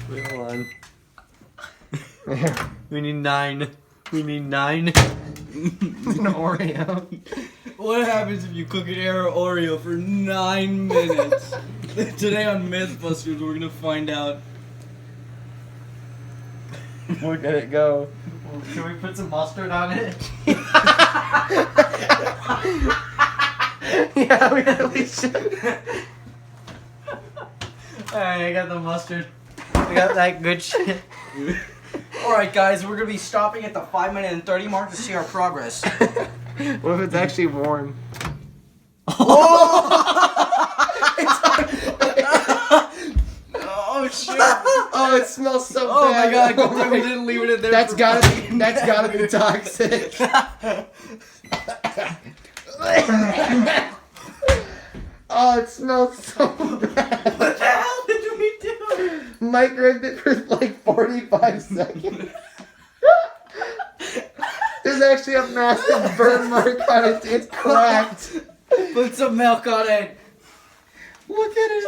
Wait, hold on. We need 9. We need 9. An Oreo. What happens if you cook an Oreo for 9 minutes? Today on Mythbusters, we're gonna find out. Look at it go. Can we put some mustard on it? Yeah, we really should. Alright, I got the mustard. I got that good shit. Alright, guys, we're gonna be stopping at the 5-minute and 30 mark to see our progress. What if it's actually warm? Oh shit! Oh, it smells so Oh bad. my god, good thing we didn't leave it in there. That's for gotta be toxic. Oh, it smells so bad. What the hell did we do? Microwaved it for like 45 seconds. There's actually a massive burn mark on it. It's cracked. Put some milk on it. Look at it.